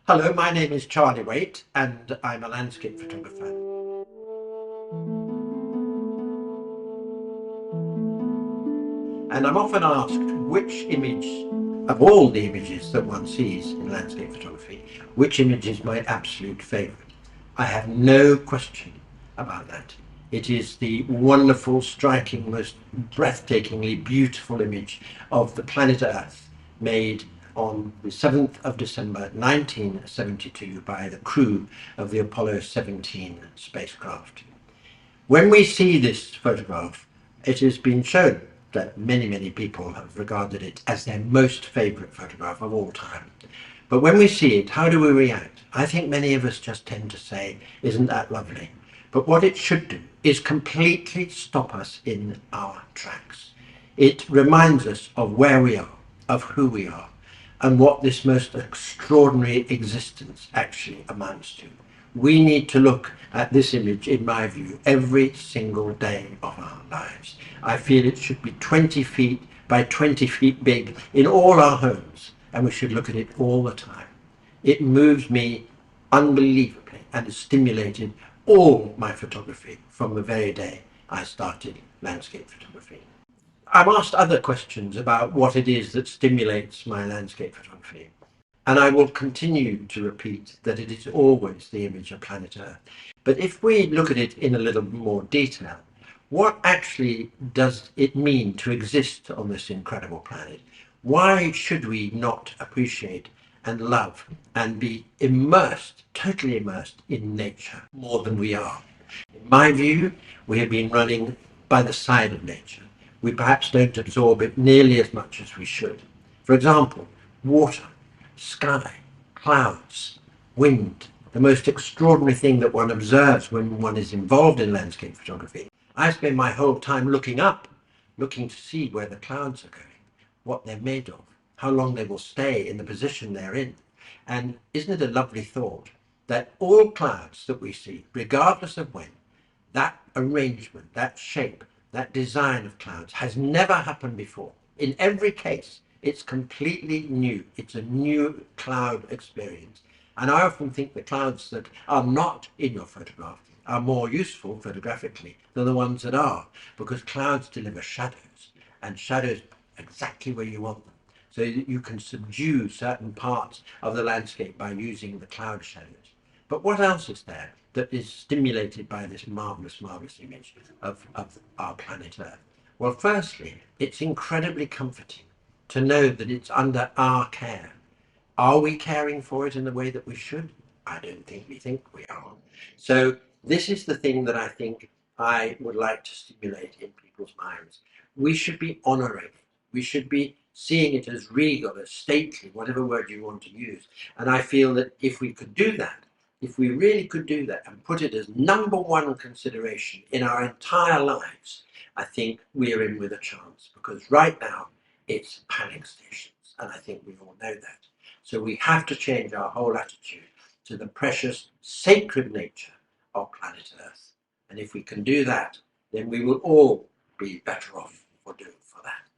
Hello, my name is Charlie Waite and I'm a landscape photographer. And I'm often asked which image of all the images that one sees in landscape photography, which image is my absolute favourite. I have no question about that. It is the wonderful, striking, most breathtakingly beautiful image of the planet Earth made on the 7th of December 1972 by the crew of the Apollo 17 spacecraft. When we see this photograph, it has been shown that many people have regarded it as their most favourite photograph of all time. But when we see it, how do we react? I think many of us just tend to say, isn't that lovely? But what it should do is completely stop us in our tracks. It reminds us of where we are, of who we are, and what this most extraordinary existence actually amounts to. We need to look at this image, in my view, every single day of our lives. I feel it should be 20 feet by 20 feet big in all our homes, and we should look at it all the time. It moves me unbelievably and has stimulated all my photography from the very day I started landscape photography. I'm asked other questions about what it is that stimulates my landscape photography. And I will continue to repeat that it is always the image of planet Earth. But if we look at it in a little more detail, what actually does it mean to exist on this incredible planet? Why should we not appreciate and love and be immersed, totally immersed in nature more than we are? In my view, we have been running by the side of nature. We perhaps don't absorb it nearly as much as we should. For example, water, sky, clouds, wind, the most extraordinary thing that one observes when one is involved in landscape photography. I spend my whole time looking up, looking to see where the clouds are going, what they're made of, how long they will stay in the position they're in. And isn't it a lovely thought that all clouds that we see, regardless of when, that arrangement, that shape, that design of clouds has never happened before. In every case, it's completely new. It's a new cloud experience. And I often think the clouds that are not in your photograph are more useful photographically than the ones that are, because clouds deliver shadows, and shadows exactly where you want them. So that you can subdue certain parts of the landscape by using the cloud shadows. But what else is there that is stimulated by this marvellous image of our planet Earth? Well, firstly, it's incredibly comforting to know that it's under our care. Are we caring for it in the way that we should? I don't think we are. So this is the thing that I think I would like to stimulate in people's minds. We should be honouring it. We should be seeing it as regal, as stately, whatever word you want to use. And I feel that if we could do that, if we really could do that and put it as number one consideration in our entire lives, I think we are in with a chance, because right now it's panic stations, and I think we all know that. So we have to change our whole attitude to the precious, sacred nature of planet Earth. And if we can do that, then we will all be better off for that.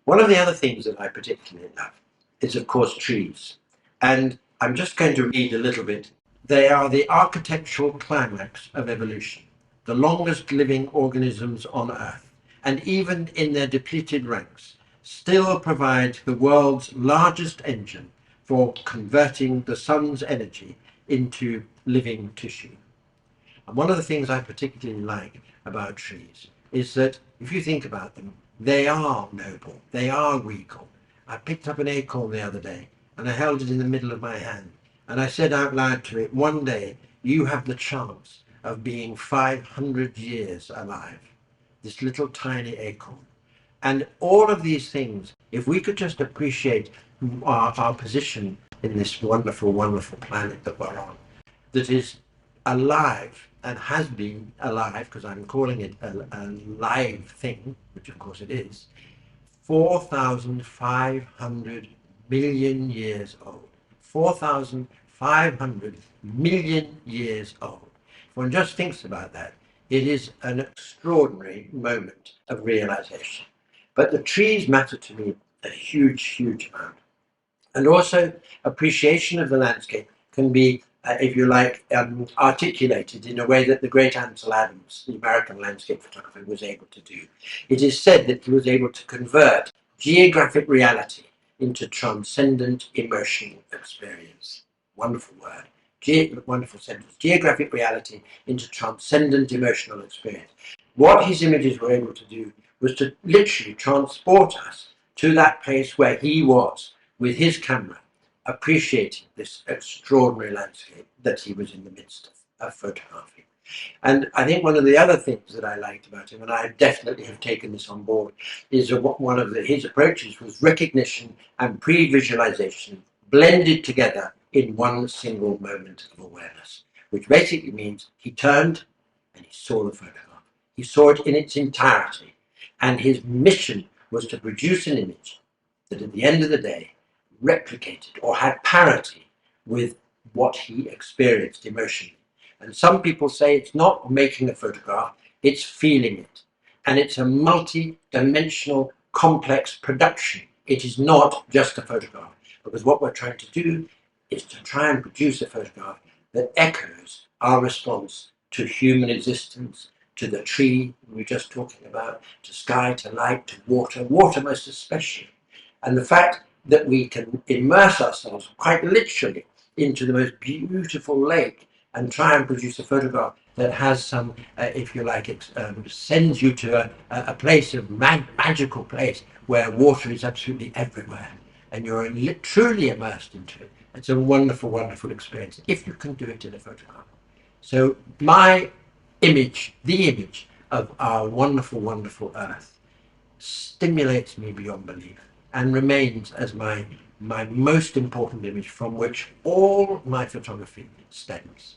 One of the other things that I particularly love is, of course, trees. And I'm just going to read a little bit. They are the architectural climax of evolution, the longest living organisms on Earth, and even in their depleted ranks, still provide the world's largest engine for converting the sun's energy into living tissue. And one of the things I particularly like about trees is that if you think about them, they are noble, they are regal. I picked up an acorn the other day and I held it in the middle of my hand and I said out loud to it, one day you have the chance of being 500 years alive. This little tiny acorn. And all of these things, if we could just appreciate our position in this wonderful planet that we're on, that is alive and has been alive, because I'm calling it a live thing, which of course it is, 4,500 million years old. 4,500 million years old. If one just thinks about that, it is an extraordinary moment of realization. But the trees matter to me a huge amount. And also appreciation of the landscape can be, if you like, articulated in a way that the great Ansel Adams, the American landscape photographer, was able to do. It is said that he was able to convert geographic reality into transcendent emotional experience. Wonderful word. Wonderful sentence. Geographic reality into transcendent emotional experience. What his images were able to do was to literally transport us to that place where he was with his camera, appreciating this extraordinary landscape that he was in the midst of photographing. And I think one of the other things that I liked about him, and I definitely have taken this on board, is one of his approaches was recognition and pre-visualization blended together in one single moment of awareness, which basically means he turned and he saw the photograph. He saw it in its entirety, and his mission was to produce an image that at the end of the day replicated or had parity with what he experienced emotionally. And some people say it's not making a photograph, it's feeling it. And it's a multi-dimensional, complex production. It is not just a photograph, because what we're trying to do is to try and produce a photograph that echoes our response to human existence, to the tree we were just talking about, to sky, to light, to water most especially. And the fact that we can immerse ourselves quite literally into the most beautiful lake and try and produce a photograph that has some, if you like, sends you to a place of magical place where water is absolutely everywhere and you're truly immersed into it. It's a wonderful, wonderful experience if you can do it in a photograph. So my image, the image of our wonderful, wonderful Earth, stimulates me beyond belief and remains as my most important image from which all my photography stems.